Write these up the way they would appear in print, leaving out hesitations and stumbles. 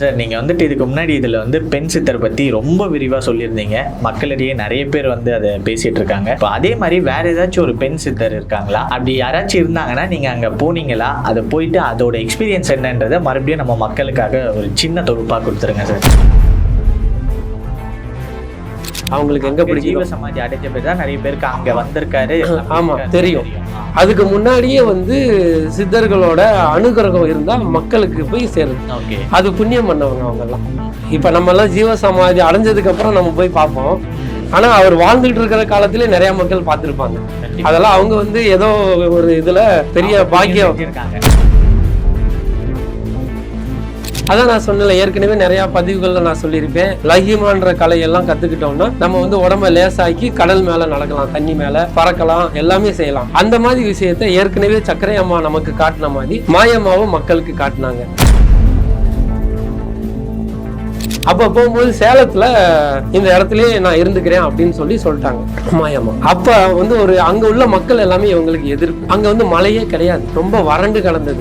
Sir, நீங்கள் வந்துட்டு இதுக்கு முன்னாடி இதில் வந்து பெண் சித்தர் பற்றி ரொம்ப விரிவாக சொல்லியிருந்தீங்க. மக்களிடையே நிறைய பேர் வந்து அதை பேசிகிட்டு இருக்காங்க. இப்போ அதே மாதிரி வேறு ஏதாச்சும் ஒரு பெண் சித்தர் இருக்காங்களா? அப்படி யாராச்சும் இருந்தாங்கன்னா நீங்கள் அங்கே போனீங்களா? அதை போயிட்டு அதோட எக்ஸ்பீரியன்ஸ் என்னன்றதை மறுபடியும் நம்ம மக்களுக்காக ஒரு சின்ன தொகுப்பாக கொடுத்துருங்க சார். அவங்களுக்கு எங்க பிடிக்கும் ஜீவ சமாதி அடைஞ்ச பேர் தான் நிறைய பேருக்கு அங்க வந்திருக்காரு. ஆமா தெரியும். அதுக்கு முன்னாடியே வந்து சித்தர்களோட அனுகிரகம் இருந்தா மக்களுக்கு போய் சேருது. அது புண்ணியம் பண்ணவங்க அவங்க எல்லாம். இப்ப நம்ம எல்லாம் ஜீவ சமாதி அடைஞ்சதுக்கு அப்புறம் நம்ம போய் பார்ப்போம். ஆனா அவர் வாழ்ந்துட்டு இருக்கிற காலத்திலே நிறைய மக்கள் பார்த்திருப்பாங்க. அதெல்லாம் அவங்க வந்து ஏதோ ஒரு இதுல பெரிய பாக்கியம் இருக்காங்க. அதான் நான் சொன்னல, ஏற்கனவே நிறைய பதிவுகள்ல நான் சொல்லியிருப்பேன். லஹிமான்ற கலையெல்லாம் கத்துக்கிட்டோம்னா நம்ம வந்து உடம்ப லேசாக்கி கடல் மேல நடக்கலாம், தண்ணி மேல பறக்கலாம், எல்லாமே செய்யலாம். அந்த மாதிரி விஷயத்தை ஏற்கனவே சக்கரை அம்மா நமக்கு காட்டின மாதிரி மாயம்மாவும் மக்களுக்கு காட்டினாங்க. அப்ப போகும்போது சேலத்துல இந்த இடத்துலயே நான் இருந்துக்கிறேன் அப்படின்னு சொல்லிட்டாங்க மாயம்மா. அப்ப வந்து ஒரு அங்க உள்ள மக்கள் எல்லாமே இவங்களுக்கு எதிர்ப்பு. அங்க வந்து மழையே கிடையாது, ரொம்ப வறண்டு கிடந்தது.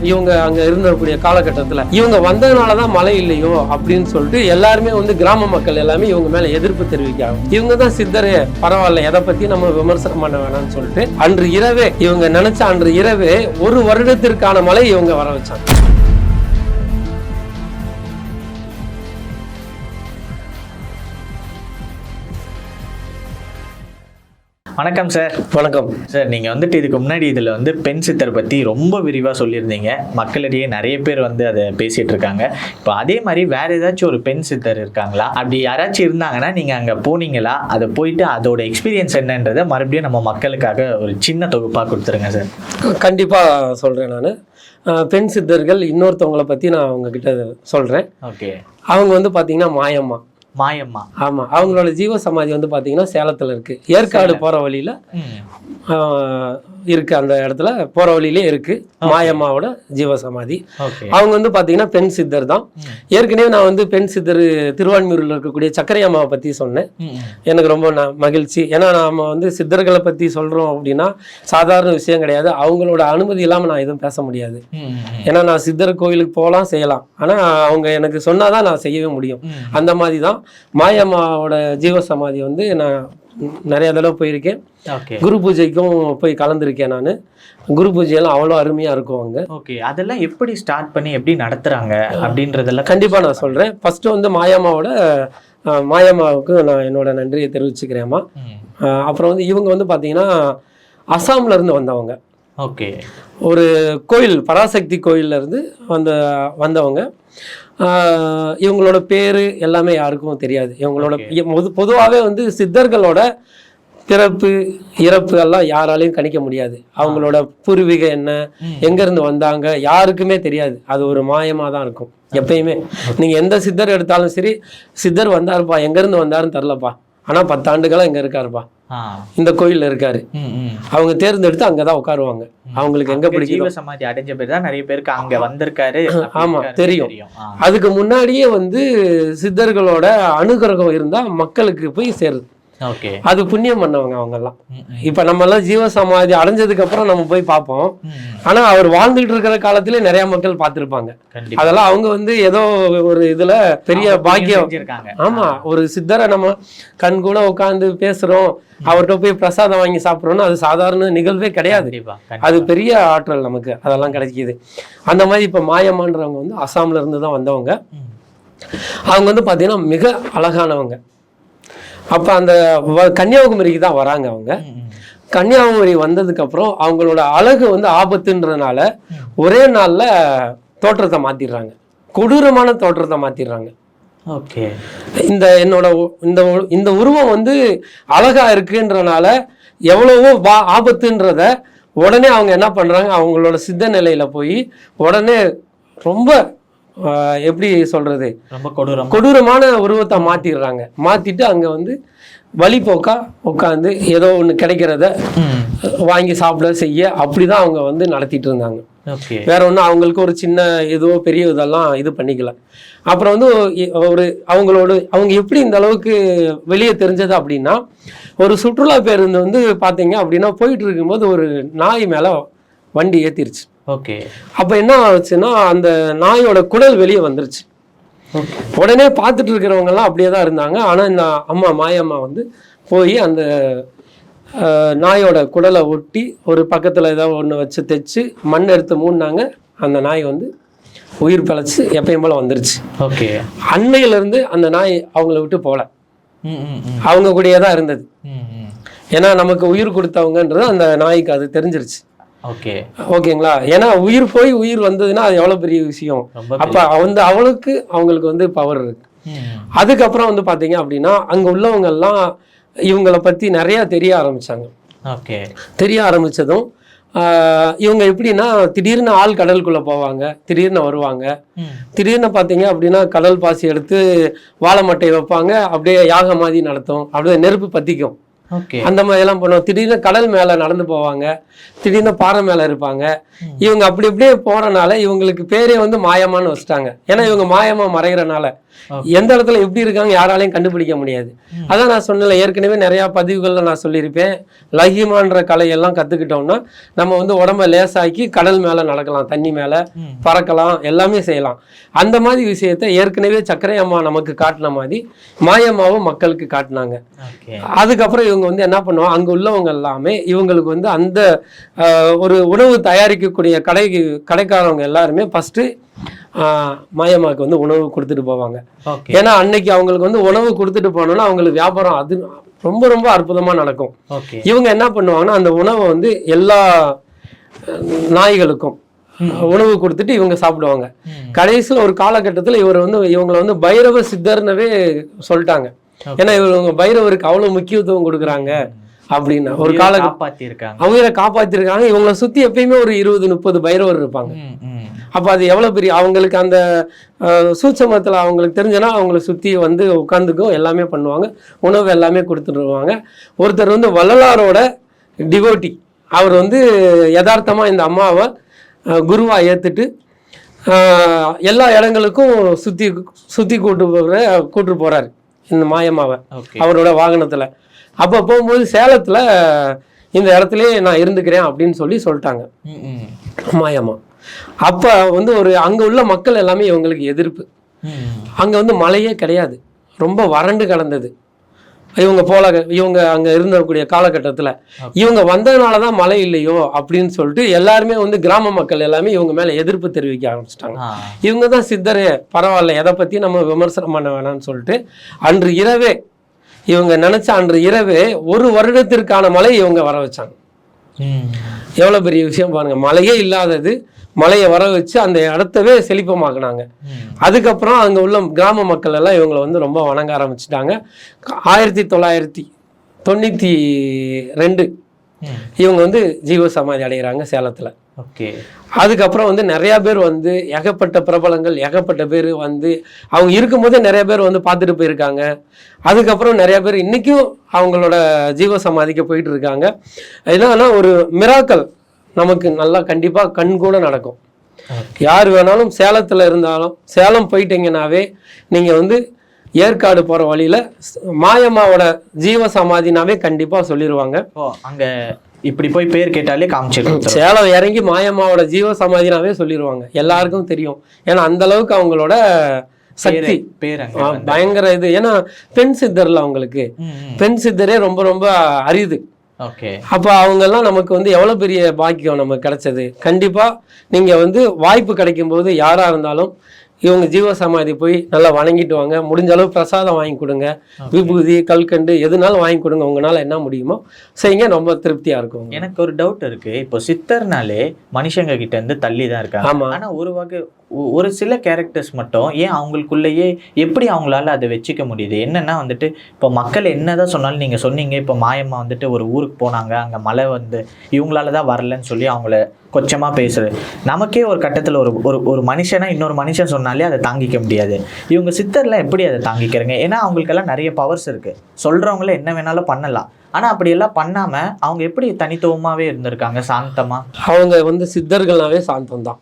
இவங்க அங்க இருந்தக்கூடிய காலகட்டத்துல இவங்க வந்ததுனாலதான் மழை இல்லையோ அப்படின்னு சொல்லிட்டு எல்லாருமே வந்து கிராம மக்கள் எல்லாமே இவங்க மேல எதிர்ப்பு தெரிவிக்காங்க. இவங்க தான் சித்தரே, பரவாயில்ல, எதை பத்தி நம்ம விமர்சனம் பண்ண வேணாம்னு சொல்லிட்டு அன்று இரவே இவங்க நினைச்ச அன்று இரவே ஒரு வருடத்திற்கான மழை இவங்க வர வச்சாங்க. வணக்கம் சார். வணக்கம் சார், நீங்கள் வந்துட்டு இதுக்கு முன்னாடி இதில் வந்து பெண் சித்தர் பற்றி ரொம்ப விரிவாக சொல்லியிருந்தீங்க. மக்களிடையே நிறைய பேர் வந்து அதை பேசிகிட்டு இருக்காங்க. இப்போ அதே மாதிரி வேறு ஏதாச்சும் ஒரு பெண் சித்தர் இருக்காங்களா? அப்படி யாராச்சும் இருந்தாங்கன்னா நீங்கள் அங்கே போனீங்களா? அதை போயிட்டு அதோட எக்ஸ்பீரியன்ஸ் என்னன்றதை மறுபடியும் நம்ம மக்களுக்காக ஒரு சின்ன தொகுப்பாக கொடுத்துருங்க சார். கண்டிப்பாக சொல்கிறேன். நான் பெண் சித்தர்கள் இன்னொருத்தவங்களை பற்றி நான் அவங்கக்கிட்ட சொல்கிறேன். ஓகே. அவங்க வந்து பார்த்தீங்கன்னா மாயம்மா. ஆமா, அவங்களோட ஜீவ சமாதி வந்து பாத்தீங்கன்னா சேலத்துல இருக்கு. ஏற்காடு போற வழியில இருக்கு. அந்த இடத்துல போற வழியிலே இருக்கு மாயம்மாவோட ஜீவ சமாதி. அவங்க வந்து பாத்தீங்கன்னா பெண் சித்தர் தான். ஏற்கனவே நான் வந்து பெண் சித்தர் திருவான்மியூர்ல இருக்கக்கூடிய சக்கரை அம்மாவை பத்தி சொன்னேன். எனக்கு ரொம்ப மகிழ்ச்சி. ஏன்னா நாம வந்து சித்தர்களை பத்தி சொல்றோம் அப்படின்னா சாதாரண விஷயம் கிடையாது. அவங்களோட அனுமதி இல்லாம நான் எதுவும் பேச முடியாது. ஏன்னா நான் சித்தர் கோயிலுக்கு போகலாம், செய்யலாம். ஆனா அவங்க எனக்கு சொன்னாதான் நான் செய்யவே முடியும். அந்த மாதிரி தான் மாயம்மாவோட ஜீவ சமாதி வந்து நான் நிறைய தடவை போயிருக்கேன். குரு பூஜைக்கும் போய் கலந்துருக்கேன். நான் குரு பூஜையெல்லாம் அவ்வளோ அருமையா இருக்கும் அங்க. ஓகே, அதெல்லாம் எப்படி ஸ்டார்ட் பண்ணி எப்படி நடத்துறாங்க அப்படின்றதெல்லாம் கண்டிப்பா நான் சொல்றேன். ஃபர்ஸ்ட் வந்து மாயம்மாவுக்கு நான் என்னோட நன்றியை தெரிவிச்சுக்கிறேன்மா. அப்புறம் வந்து இவங்க வந்து பாத்தீங்கன்னா அசாம்ல இருந்து வந்தவங்க. ஓகே. ஒரு கோயில், பராசக்தி கோயில்ல இருந்து வந்தவங்க. இவங்களோட பேரு எல்லாமே யாருக்கும் தெரியாது. இவங்களோட பொதுவாகவே வந்து சித்தர்களோட பிறப்பு இறப்பு எல்லாம் யாராலையும் கணிக்க முடியாது. அவங்களோட பூர்வீகம் என்ன, எங்க இருந்து வந்தாங்க, யாருக்குமே தெரியாது. அது ஒரு மாயமா தான் இருக்கும் எப்பயுமே. நீங்க எந்த சித்தர் எடுத்தாலும் சரி, சித்தர் வந்தாருப்பா, எங்க இருந்து வந்தாருன்னு தெரிலப்பா, ஆனா 10 ஆண்டுகளா இங்க இருக்காருப்பா, இந்த கோயில்ல இருக்காரு, அவங்க தேர்ந்தெடுத்து அங்கதான் உட்காருவாங்க. அவங்களுக்கு எங்க பிடிக்கும் ஜீவ சமாதி அடைஞ்ச பேர் தான் நிறைய பேருக்கு அங்க வந்திருக்காரு. ஆமா தெரியும். அதுக்கு முன்னாடியே வந்து சித்தர்களோட அனுகிரகம் இருந்தா மக்களுக்கு போய் சேருது. அது புண்ணியம் பண்ணவங்க அவங்க எல்லாம். இப்ப நம்ம எல்லாம் ஜீவ சமாதி அடைஞ்சதுக்கு அப்புறம் நம்ம போய் பார்ப்போம். ஆனா அவர் வாழ்ந்துட்டு இருக்கிற காலத்திலே நிறைய மக்கள் பார்த்திருப்பாங்க. அதெல்லாம் அவங்க வந்து ஏதோ ஒரு இதுல பெரிய பாக்கியம். ஆமா, ஒரு சித்தரை நம்ம கண் கூட உட்கார்ந்து பேசுறோம், அவர்கிட்ட போய் பிரசாதம் வாங்கி சாப்பிட்றோம்னா அது சாதாரண நிகழ்வே கிடையாது. அது பெரிய ஆற்றல் நமக்கு அதெல்லாம் கிடைக்கிது. அந்த மாதிரி இப்ப மாயம்மான்றவங்க வந்து அசாம்ல இருந்து தான் வந்தவங்க. அவங்க வந்து பாத்தீங்கன்னா மிக அழகானவங்க. அப்ப அந்த கன்னியாகுமரிக்கு தான் வராங்க. அவங்க கன்னியாகுமரி வந்ததுக்கு அப்புறம் அவங்களோட அழகு வந்து ஆபத்துன்றதுனால ஒரே நாள்ல தோற்றத்தை மாத்திடுறாங்க, கொடூரமான தோற்றத்தை மாத்திடுறாங்க. இந்த உருவம் வந்து அழகா இருக்குன்றனால எவ்வளவோ ஆபத்துன்றத உடனே அவங்க என்ன பண்றாங்க, அவங்களோட சித்த நிலையில போய் உடனே ரொம்ப எப்படி சொல்றது, ரொம்ப கொடூரமான உருவத்தை மாத்திடுறாங்க. மாத்திட்டு அங்க வந்து வழிபோக்கா உட்காந்து ஏதோ ஒண்ணு கிடைக்கிறத வாங்கி சாப்பிட செய்ய அப்படிதான் அவங்க வந்து நடத்திட்டு இருந்தாங்க. வேற ஒன்றும் அவங்களுக்கு ஒரு சின்ன ஏதோ பெரிய இதெல்லாம் இது பண்ணிக்கல. அப்புறம் வந்து அவங்க எப்படி இந்த அளவுக்கு வெளியே தெரிஞ்சது அப்படின்னா, ஒரு சுற்றுலா பேருந்து வந்து பாத்தீங்க அப்படின்னா போயிட்டு இருக்கும்போது ஒரு நாய் மேல வண்டி ஏத்திருச்சு. ஓகே. அப்போ என்ன ஆச்சுன்னா அந்த நாயோட குடல் வெளியே வந்துருச்சு. உடனே பார்த்துட்டு இருக்கிறவங்க எல்லாம் அப்படியே தான் இருந்தாங்க. ஆனா இந்த மாயம்மா வந்து போய் அந்த நாயோட குடலை ஒட்டி ஒரு பக்கத்துல ஏதாவது ஒன்று வச்சு தைச்சு மண் எடுத்து மூடினாங்க. அந்த நாய் வந்து உயிர் பிழைச்சு எப்பயும் போல வந்துருச்சு. ஓகே. அன்னையில இருந்து அந்த நாய் அவங்கள விட்டு போல, அவங்க கூடயே தான் இருந்தது. ஏன்னா நமக்கு உயிர் கொடுத்தவங்கன்றது அந்த நாய்க்கு அது தெரிஞ்சிருச்சு. ஓகேங்களா? ஏன்னா உயிர் போய் உயிர் வந்ததுன்னா அது எவ்வளவு பெரிய விஷயம். அப்ப வந்து அவங்களுக்கு வந்து பவர் இருக்கு. அதுக்கப்புறம் வந்து பாத்தீங்க அப்படின்னா அங்க உள்ளவங்க எல்லாம் இவங்களை பத்தி நிறைய தெரிய ஆரம்பிச்சாங்க. தெரிய ஆரம்பிச்சதும் இவங்க எப்படின்னா திடீர்னு ஆள் கடலுக்குள்ள போவாங்க, திடீர்னு வருவாங்க. திடீர்னு பாத்தீங்க அப்படின்னா கடல் பாசி எடுத்து வாழை மட்டை வைப்பாங்க, அப்படியே யாக மாதிரி நடத்தும், அப்படியே நெருப்பு பத்திக்கும். அந்த மாதிரி எல்லாம் பண்ணுவோம். திடீர்னு கடல் மேல நடந்து போவாங்க, திடீர்னு பாறை மேல இருப்பாங்க. இவங்க அப்படி இப்படியே போறனால இவங்களுக்கு பேரே வந்து மாயமான்னு வச்சுட்டாங்க. ஏன்னா இவங்க மாயமா மறைகிறனால எந்த இடத்துல எப்படி இருக்காங்க யாராலையும் கண்டுபிடிக்க முடியாது. அதான் நான் சொன்னல, ஏற்கனவே நிறைய பதிவுகள்ல நான் சொல்லியிருப்பேன், லஹிமான்ற கலையெல்லாம் கத்துக்கிட்டோம்னா நம்ம வந்து உடம்ப லேசாக்கி கடல் மேல நடக்கலாம், தண்ணி மேல பறக்கலாம், எல்லாமே செய்யலாம். அந்த மாதிரி விஷயத்த ஏற்கனவே சக்கரை அம்மா நமக்கு காட்டின மாதிரி மாயம்மாவும் மக்களுக்கு காட்டினாங்க. அதுக்கப்புறம் இவங்க வந்து என்ன பண்ணுவாங்க, அங்க உள்ளவங்க எல்லாமே இவங்களுக்கு வந்து அந்த ஒரு உணவு தயாரிக்கக்கூடிய கடைக்காரவங்க எல்லாருமே ஃபர்ஸ்ட் மாயம்மாவுக்கு வந்து உணவு கொடுத்துட்டு போவாங்க. ஏன்னா அன்னைக்கு அவங்களுக்கு வந்து உணவு கொடுத்துட்டு போனோம்னா அவங்களுக்கு வியாபாரம் அது ரொம்ப ரொம்ப அற்புதமா நடக்கும். இவங்க என்ன பண்ணுவாங்கன்னா அந்த உணவை வந்து எல்லா நாய்களுக்கும் உணவு கொடுத்துட்டு இவங்க சாப்பிடுவாங்க. கடைசியில் ஒரு காலகட்டத்தில் இவங்களை வந்து பைரவ சித்தர்னவே சொல்லிட்டாங்க. ஏன்னா இவங்க பைரவருக்கு அவ்வளவு முக்கியத்துவம் கொடுக்குறாங்க அப்படின்னா ஒரு உயிரை காப்பாத்திருக்காங்க. இவங்களை சுத்தி எப்பயுமே ஒரு 20-30 பைரவர் இருப்பாங்க. அப்ப அது எவ்வளவு பெரிய அவங்களுக்கு அந்த சூட்சமத்துல அவங்களுக்கு தெரிஞ்சனா அவங்களை சுத்தி வந்து உட்காந்துக்கும், எல்லாமே பண்ணுவாங்க, உணவு எல்லாமே கொடுத்துருவாங்க. ஒருத்தர் வந்து வள்ளலாரோட டிவோட்டி, அவர் வந்து யதார்த்தமா இந்த அம்மாவை குருவா ஏத்துட்டு எல்லா இடங்களுக்கும் சுத்தி கூட்டு போறாரு இந்த மாயம்மாவை அவரோட வாகனத்துல. அப்ப போகும்போது சேலத்துல இந்த இடத்துலயே நான் இருந்துக்கிறேன் அப்படின்னு சொல்லிட்டாங்க மாயம்மா. அப்ப வந்து அங்க உள்ள மக்கள் எல்லாமே இவங்களுக்கு எதிர்ப்பு. அங்க வந்து மழையே கிடையாது, ரொம்ப வறண்டு கிடந்தது. இவங்க அங்க இருந்தக்கூடிய காலகட்டத்துல இவங்க வந்ததுனாலதான் மழை இல்லையோ அப்படின்னு சொல்லிட்டு எல்லாருமே வந்து கிராம மக்கள் எல்லாமே இவங்க மேல எதிர்ப்பு தெரிவிக்க ஆரம்பிச்சிட்டாங்க. இவங்கதான் சித்தரே, பரவாயில்ல, எதை பத்தி நம்ம விமர்சனம் பண்ண வேணாம்னு சொல்லிட்டு அன்று இரவே இவங்க நினைச்ச அன்று இரவே 1 வருடத்திற்கான மழை இவங்க வர வச்சாங்க. எவ்வளவு பெரிய விஷயம் பாருங்க. மழையே இல்லாதது மழையை வர வச்சு அந்த இடத்தவே செழிப்பமாக்குனாங்க. அதுக்கப்புறம் அங்க உள்ள கிராம மக்கள் எல்லாம் இவங்களை வந்து ரொம்ப வணங்க ஆரம்பிச்சுட்டாங்க. 1992 இவங்க வந்து ஜீவ சமாதி அடைகிறாங்க சேலத்துல. அதுக்கப்புறம் வந்து நிறைய பேர் வந்து ஏகப்பட்ட பிரபலங்கள் ஏகப்பட்ட பேர் வந்து அவங்க இருக்கும்போதே நிறைய பேர் வந்து பார்த்துட்டு போயிருக்காங்க. அதுக்கப்புறம் நிறைய பேர் இன்னைக்கும் அவங்களோட ஜீவ சமாதிக்கு போயிட்டு இருக்காங்க. என்னன்னா ஒரு மிராக்கல் நமக்கு நல்லா கண்டிப்பா கண் கூட நடக்கும். யார் வேணாலும் சேலத்துல இருந்தாலும் சேலம் போயிட்டீங்கன்னாவே நீங்க வந்து ஏற்காடு போற வழியில மாயம்மாவோட ஜீவ சமாதினாவே கண்டிப்பா சொல்லிடுவாங்க. அங்க இப்படி போய் பேர் கேட்டாலே காமிச்சிருக்கோம். சேலம் இறங்கி மாயம்மாவோட ஜீவ சமாதினாவே சொல்லிடுவாங்க, எல்லாருக்கும் தெரியும். ஏன்னா அந்த அளவுக்கு அவங்களோட சக்தி பயங்கர இது. ஏன்னா பெண் சித்தர்ல அவங்களுக்கு பெண் சித்தரே ரொம்ப ரொம்ப அரிது. அப்ப அவங்க எல்லாம் நமக்கு வந்து எவ்வளவு பெரிய பாக்கியம் நமக்கு கிடைச்சது. கண்டிப்பா நீங்க வந்து வாய்ப்பு கிடைக்கும் போது யாரா இருந்தாலும் இவங்க ஜீவ சமாதி போய் நல்லா வணங்கிட்டு வாங்க. முடிஞ்ச அளவு பிரசாதம் வாங்கி கொடுங்க, விபூதி கல்கண்டு எதுனாலும் வாங்கி கொடுங்க, உங்களால என்ன முடியுமோ செய்யுங்க, ரொம்ப திருப்தியா இருக்கும். எனக்கு ஒரு டவுட் இருக்கு, இப்போ சித்தர்னாலே மனுஷங்க கிட்ட இருந்து தள்ளி தான் இருக்காங்க. ஆனா ஒரு சில கேரக்டர்ஸ் மட்டும் ஏன் அவங்களுக்குள்ளேயே எப்படி அவங்களால அதை வச்சுக்க முடியுது? என்னன்னா வந்துட்டு இப்போ மக்கள் என்னதான் சொன்னாலும், நீங்க சொன்னீங்க இப்போ மாயம்மா வந்துட்டு ஒரு ஊருக்கு போனாங்க, அங்க மழை வந்து இவங்களாலதான் வரலன்னு சொல்லி அவங்கள கொச்சமா பேசுறது. நமக்கே ஒரு கட்டத்துல ஒரு மனுஷனா இன்னொரு மனுஷன் சொன்னாலே அதை தாங்கிக்க முடியாது. இவங்க சித்தர்லாம் எப்படி அதை தாங்கிக்கிறங்க? ஏன்னா அவங்களுக்கெல்லாம் நிறைய பவர்ஸ் இருக்கு, சொல்றவங்கள என்ன வேணாலும் பண்ணலாம். ஆனா அப்படி எல்லாம் பண்ணாம அவங்க எப்படி தனித்துவமாவே இருந்திருக்காங்க, சாந்தமா? அவங்க வந்து சித்தர்கள்னாவே சாந்தம் தான்.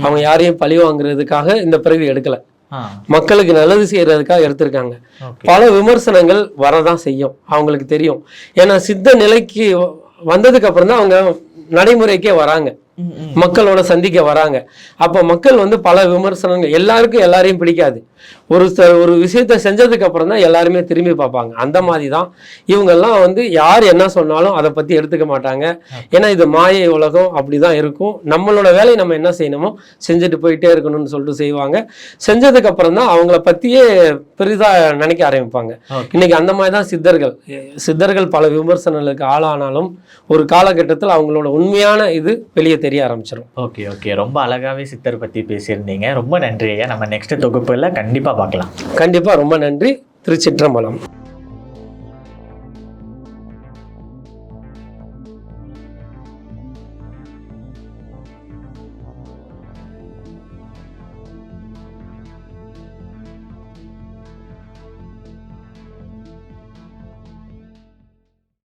அவங்க யாரையும் பழி வாங்குறதுக்காக இந்த பிறவி எடுக்கல, மக்களுக்கு நல்லது செய்யறதுக்காக எடுத்திருக்காங்க. பல விமர்சனங்கள் வரதான் செய்யும், அவங்களுக்கு தெரியும். ஏன்னா சித்த நிலைக்கு வந்ததுக்கு அப்புறம் தான் அவங்க நடைமுறைக்கே வராங்க. மக்களோட சந்திக்க வராங்க. அப்போ மக்கள் வந்து பல விமர்சனங்கள், எல்லாருக்கும் எல்லாரையும் பிடிக்காது. ஒரு விஷயத்த செஞ்சதுக்கு அப்புறம் தான் எல்லாருமே திரும்பி பார்ப்பாங்க. அந்த மாதிரி தான் இவங்கெல்லாம் வந்து யார் என்ன சொன்னாலும் அதை பற்றி எடுத்துக்க மாட்டாங்க. ஏன்னா இது மாயை உலகம், அப்படிதான் இருக்கும். நம்மளோட வேலையை நம்ம என்ன செய்யணுமோ செஞ்சுட்டு போயிட்டே இருக்கணும்னு சொல்லிட்டு செய்வாங்க. செஞ்சதுக்கு அப்புறம் தான் அவங்கள பற்றியே பெரிதாக நினைக்க ஆரம்பிப்பாங்க. இன்னைக்கு அந்த மாதிரி தான் சித்தர்கள் பல விமர்சனங்களுக்கு ஆளானாலும் ஒரு காலகட்டத்தில் அவங்களோட உண்மையான இது வெளியே தெரிய ஆரம்பிச்சிடும். ஓகே ஓகே, ரொம்ப அழகாவே சித்தர் பற்றி பேசியிருந்தீங்க. ரொம்ப நன்றி ஐயா. நம்ம நெக்ஸ்ட் தொகுப்புல கண்டிப்பாக பார்க்கலாம். கண்டிப்பாக ரொம்ப நன்றி. திருச்சிற்றம்பலம்.